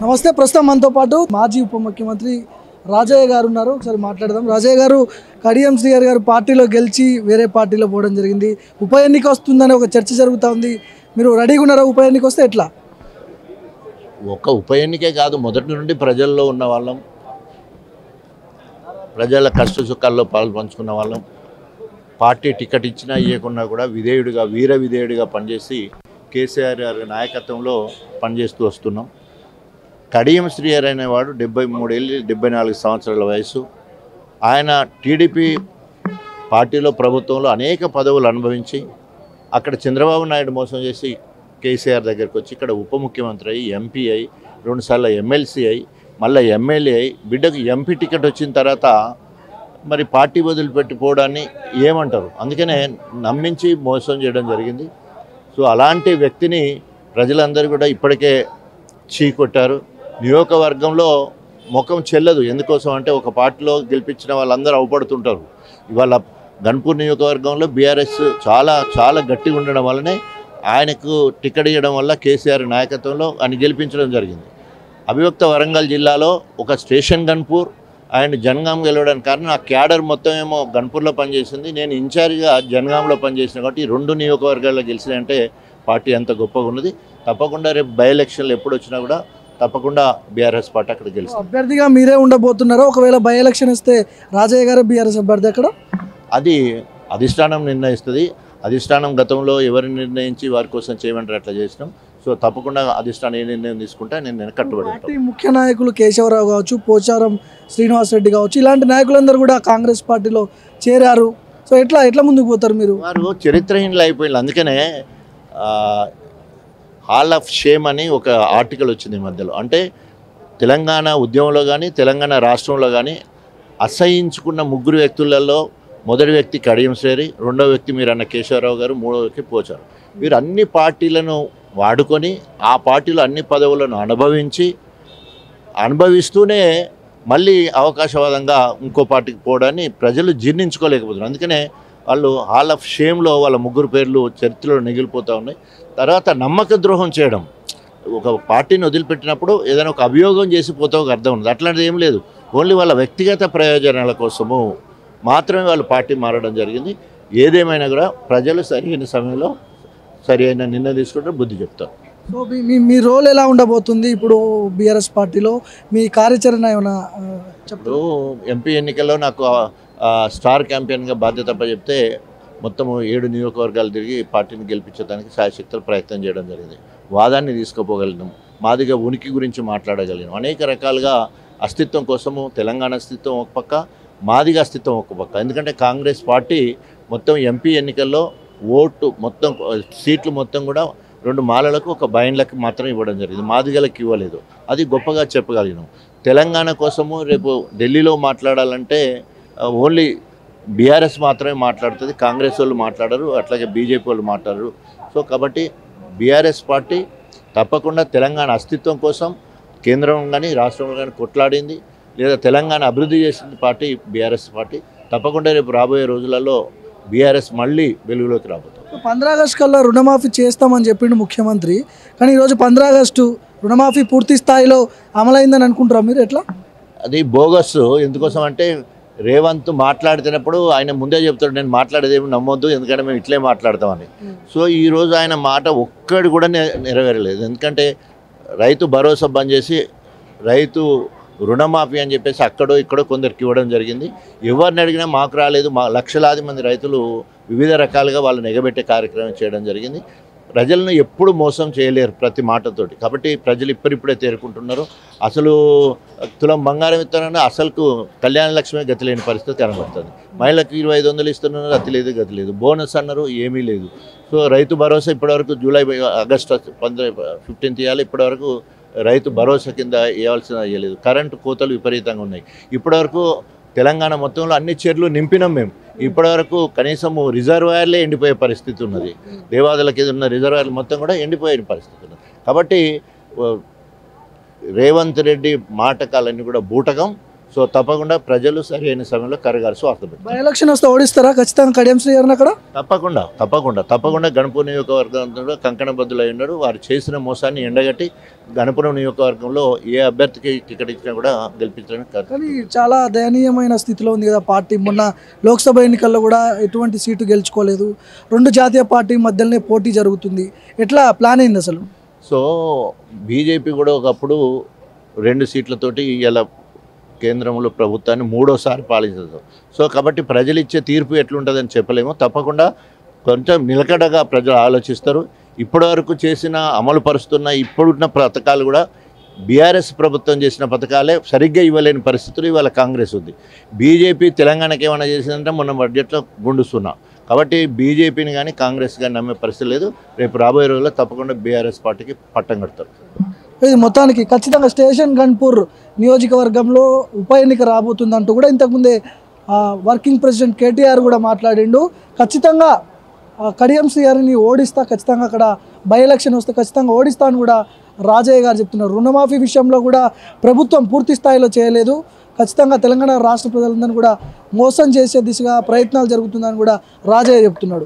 నమస్తే. ప్రస్తుతం మనతో పాటు మాజీ ఉప ముఖ్యమంత్రి రాజయ్య గారు ఉన్నారు. ఒకసారి మాట్లాడదాం. రాజయ్య గారు, కడియం శ్రీహరి గారు పార్టీలో గెలిచి వేరే పార్టీలో పోవడం జరిగింది. ఉప ఎన్నిక వస్తుందని ఒక చర్చ జరుగుతూ ఉంది. మీరు రెడీగా ఉన్నారా? ఉప ఎన్నిక వస్తే ఎట్లా? ఒక ఉప ఎన్నికే కాదు, మొదటి నుండి ప్రజల్లో ఉన్న వాళ్ళం, ప్రజల కష్ట సుఖాల్లో పాల్పంచుకున్న వాళ్ళం. పార్టీ టికెట్ ఇచ్చినా ఇవ్వకున్నా కూడా విధేయుడిగా, వీర విధేయుడిగా పనిచేసి కేసీఆర్ గారి నాయకత్వంలో పనిచేస్తూ వస్తున్నాం. కడియం శ్రీహరి అనేవాడు 73 ఏళ్ళు, 74 సంవత్సరాల వయసు. ఆయన టీడీపీ పార్టీలో, ప్రభుత్వంలో అనేక పదవులు అనుభవించి అక్కడ చంద్రబాబు నాయుడు మోసం చేసి కేసీఆర్ దగ్గరికి వచ్చి ఇక్కడ ఉప ముఖ్యమంత్రి అయ్యి, ఎంపీ అయి, 2 సార్లు ఎమ్మెల్సీ అయి, మళ్ళీ ఎమ్మెల్యే అయి, బిడ్డకు ఎంపీ టికెట్ వచ్చిన తర్వాత మరి పార్టీ వదిలిపెట్టిపోవడాన్ని ఏమంటారు? అందుకనే నమ్మించి మోసం చేయడం జరిగింది. సో అలాంటి వ్యక్తిని ప్రజలందరూ కూడా ఇప్పటికే చీకొట్టారు. నియోజకవర్గంలో ముఖం చెల్లదు. ఎందుకోసం అంటే ఒక పార్టీలో గెలిపించిన వాళ్ళందరూ అవపడుతుంటారు. ఇవాళ గన్పూర్ నియోజకవర్గంలో బీఆర్ఎస్ చాలా గట్టిగా ఉండడం వల్లనే ఆయనకు టికెట్ ఇవ్వడం వల్ల కేసీఆర్ నాయకత్వంలో ఆయన గెలిపించడం జరిగింది. అవిభక్త వరంగల్ జిల్లాలో ఒక స్టేషన్ గన్పూర్ ఆయన జనగాం గెలవడానికి కారణం ఆ క్యాడర్ మొత్తం ఏమో గన్పూర్లో పనిచేసింది. నేను ఇన్ఛార్జ్గా జనగాంలో పనిచేసిన కాబట్టి 2 నియోజకవర్గాల్లో గెలిచినంటే పార్టీ అంత గొప్పగా ఉన్నది. తప్పకుండా రేపు బై ఎలక్షన్లు ఎప్పుడు వచ్చినా కూడా తప్పకుండా బీఆర్ఎస్ పార్టీ అక్కడ గెలుస్తుంది. అభ్యర్థిగా మీరే ఉండబోతున్నారో? ఒకవేళ బై ఎలక్షన్ వస్తే రాజయ్య గారు బీఆర్ఎస్ అభ్యర్థి అక్కడ? అది అధిష్టానం నిర్ణయిస్తుంది. అధిష్టానం గతంలో ఎవరిని నిర్ణయించి వారి కోసం చేయమంటారు అట్లా చేసినాం. సో తప్పకుండా అధిష్టానం ఏ నిర్ణయం తీసుకుంటే నేను కట్టుబడి ఉంటాను. పార్టీ ముఖ్య నాయకులు కేశవరావు కావచ్చు, పోచారం శ్రీనివాస్ రెడ్డి కావచ్చు, ఇలాంటి నాయకులందరూ కూడా కాంగ్రెస్ పార్టీలో చేరారు. సో ఎట్లా ముందుకు పోతారు మీరు? వారు చరిత్రహీనులు అయిపోయింది. అందుకనే హాల్ ఆఫ్ షేమ్ అని ఒక ఆర్టికల్ వచ్చింది ఈ మధ్యలో. అంటే తెలంగాణ ఉద్యమంలో కానీ, తెలంగాణ రాష్ట్రంలో కానీ అసహించుకున్న 3 వ్యక్తులలో మొదటి వ్యక్తి కడియం శ్రీహరి, రెండో వ్యక్తి మీరు అన్న కేశవరావు గారు, మూడో వ్యక్తి పోచారు. వీరు అన్ని పార్టీలను వాడుకొని ఆ పార్టీలో అన్ని పదవులను అనుభవిస్తూనే మళ్ళీ అవకాశవాదంగా ఇంకో పార్టీకి పోవడాన్ని ప్రజలు జీర్ణించుకోలేకపోతున్నారు. అందుకనే వాళ్ళు హాల్ ఆఫ్ షేమ్లో వాళ్ళ 3 పేర్లు చరిత్రలో మిగిలిపోతూ ఉన్నాయి. తర్వాత నమ్మక ద్రోహం చేయడం, ఒక పార్టీని వదిలిపెట్టినప్పుడు ఏదైనా ఒక అభియోగం చేసి పోతే ఒక అర్థం ఉంది. అట్లాంటిది ఏం లేదు. ఓన్లీ వాళ్ళ వ్యక్తిగత ప్రయోజనాల కోసము మాత్రమే వాళ్ళు పార్టీ మారడం జరిగింది. ఏదేమైనా కూడా ప్రజలు సరైన సమయంలో సరైన నిర్ణయం తీసుకుంటే బుద్ధి చెప్తారు. సో మీ రోల్ ఎలా ఉండబోతుంది ఇప్పుడు బీఆర్ఎస్ పార్టీలో? మీ కార్యాచరణ ఏమైనా ఇప్పుడు ఎంపీ ఎన్నికల్లో నాకు స్టార్ క్యాంపెయిన్గా బాధ్యత చెప్తే మొత్తం 7 నియోజకవర్గాలు తిరిగి పార్టీని గెలిపించడానికి శాయశక్తులు ప్రయత్నం చేయడం జరిగింది. వాదాన్ని తీసుకుపోగలిగినాం, మాదిగా ఉనికి గురించి మాట్లాడగలిగినాం. అనేక రకాలుగా అస్తిత్వం కోసము తెలంగాణ అస్తిత్వం ఒక పక్క, మాదిగా అస్తిత్వం ఒక పక్క. ఎందుకంటే కాంగ్రెస్ పార్టీ మొత్తం ఎంపీ ఎన్నికల్లో ఓటు మొత్తం సీట్లు మొత్తం కూడా 2 మాలలకు, ఒక బైండ్లకు మాత్రం ఇవ్వడం జరిగింది. మాదిగలకు ఇవ్వలేదు. అది గొప్పగా చెప్పగలిగినాం. తెలంగాణ కోసము రేపు ఢిల్లీలో మాట్లాడాలంటే ఓన్లీ బీఆర్ఎస్ మాత్రమే మాట్లాడుతుంది, కాంగ్రెస్ వాళ్ళు మాట్లాడరు, అట్లాగే బీజేపీ వాళ్ళు మాట్లాడరు. సో కాబట్టి బీఆర్ఎస్ పార్టీ తప్పకుండా తెలంగాణ అస్తిత్వం కోసం కేంద్రం కానీ రాష్ట్రంలో కానీ కొట్లాడింది. లేదా తెలంగాణ అభివృద్ధి చేసింది పార్టీ బీఆర్ఎస్ పార్టీ. తప్పకుండా రేపు రాబోయే రోజులలో బీఆర్ఎస్ మళ్ళీ వెలుగులోకి రాబోతుంది. 15 ఆగస్టు కల్లా రుణమాఫీ చేస్తామని చెప్పిండు ముఖ్యమంత్రి. కానీ ఈరోజు 15 ఆగస్టు రుణమాఫీ పూర్తి స్థాయిలో అమలైందని అనుకుంటారా మీరు? ఎట్లా? అది బోగస్. ఎందుకోసం అంటే రేవంత్ మాట్లాడుతున్నప్పుడు ఆయన ముందే చెప్తాడు, నేను మాట్లాడేది ఏమి నమ్మొద్దు, ఎందుకంటే మేము ఇట్లే మాట్లాడతామని. సో ఈరోజు ఆయన మాట ఒక్కడి కూడా నెరవేరలేదు. ఎందుకంటే రైతు భరోసా బంద్ చేసి రైతు రుణమాఫీ అని చెప్పేసి అక్కడో ఇక్కడో కొందరికి ఇవ్వడం జరిగింది. ఎవరిని అడిగినా మాకు రాలేదు. లక్షలాది మంది రైతులు వివిధ రకాలుగా వాళ్ళని ఎగబెట్టే కార్యక్రమం చేయడం జరిగింది. ప్రజలను ఎప్పుడు మోసం చేయలేరు ప్రతి మాటతోటి. కాబట్టి ప్రజలు ఇప్పుడిప్పుడే తేరుకుంటున్నారు. అసలు తులం బంగారం ఇస్తానన్నా అసలుకు కళ్యాణ లక్ష్మి గతి లేని పరిస్థితి కనబడుతుంది. మహిళలకు 2500 ఇస్తున్నారు, అతి లేదు గతి లేదు. బోనస్ అన్నారు, ఏమీ లేదు. సో రైతు భరోసా ఇప్పటివరకు ఆగస్టు 15 ఇవ్వాలి, ఇప్పటివరకు రైతు భరోసా కింద ఇవ్వాల్సిన ఇవ్వలేదు. కరెంటు కోతలు విపరీతంగా ఉన్నాయి. ఇప్పటివరకు తెలంగాణ మొత్తంలో అన్ని చెర్లు నింపినాం మేము. ఇప్పటివరకు కనీసము రిజర్వాయర్లే ఎండిపోయే పరిస్థితి ఉన్నది. దేవాదులకి ఉన్న రిజర్వాయర్లు మొత్తం కూడా ఎండిపోయే పరిస్థితి ఉన్నది. కాబట్టి రేవంత్ రెడ్డి మాటకాలన్నీ కూడా బూటకం. సో తప్పకుండా ప్రజలు సరైన సమయంలో కరగారు స్వార్థపెట్టారు. బై ఎలక్షన్ వస్తే ఓడిస్తారా ఖచ్చితంగా కడియం శ్రీ గారిని అక్కడ? తప్పకుండా గణపూర్ నియోజకవర్గంలో కంకణబద్దులై ఉన్నారు. వారు చేసిన మోసాన్ని ఎండగట్టి గణపురం నియోజకవర్గంలో ఏ అభ్యర్థికి టికెట్ ఇచ్చినా కూడా గెలిపించడానికి కానీ చాలా దయనీయమైన స్థితిలో ఉంది కదా పార్టీ. మొన్న లోక్సభ ఎన్నికల్లో కూడా ఎటువంటి సీటు గెలుచుకోలేదు. 2 జాతీయ పార్టీ మధ్యలోనే పోటీ జరుగుతుంది. ఎట్లా ప్లాన్ అయింది అసలు? సో బీజేపీ కూడా ఒకప్పుడు 2 సీట్లతోటి ఇలా కేంద్రంలో ప్రభుత్వాన్ని 3వసారి పాలించదు. సో కాబట్టి ప్రజలు ఇచ్చే తీర్పు ఎట్లుంటుందని చెప్పలేము. తప్పకుండా కొంచెం నిలకడగా ప్రజలు ఆలోచిస్తారు. ఇప్పటివరకు చేసిన అమలు పరుస్తున్న ఇప్పుడున్న పథకాలు కూడా బీఆర్ఎస్ ప్రభుత్వం చేసిన పథకాలే సరిగ్గా ఇవ్వలేని పరిస్థితులు ఇవాళ కాంగ్రెస్ ఉంది. బీజేపీ తెలంగాణకి ఏమైనా చేసిందంటే మొన్న బడ్జెట్లో గుండుస్తున్నా. కాబట్టి బీజేపీని కానీ కాంగ్రెస్ కానీ నమ్మే పరిస్థితి లేదు. రేపు రాబోయే రోజుల్లో తప్పకుండా బీఆర్ఎస్ పార్టీకి పట్టం కడతారు. ఇది మొత్తానికి ఖచ్చితంగా స్టేషన్ గన్పూర్ నియోజకవర్గంలో ఉప ఎన్నిక రాబోతుందంటూ కూడా ఇంతకుముందే వర్కింగ్ ప్రెసిడెంట్ కేటీఆర్ కూడా మాట్లాడిండు. ఖచ్చితంగా కడియం శ్రీ గారిని ఓడిస్తా, ఖచ్చితంగా అక్కడ బై ఎలక్షన్ వస్తే ఖచ్చితంగా ఓడిస్తా అని కూడా రాజయ్య గారు చెప్తున్నారు. రుణమాఫీ విషయంలో కూడా ప్రభుత్వం పూర్తి స్థాయిలో చేయలేదు. ఖచ్చితంగా తెలంగాణ రాష్ట్ర ప్రజలందరినీ కూడా మోసం చేసే దిశగా ప్రయత్నాలు జరుగుతుందని కూడా రాజయ్య చెప్తున్నాడు.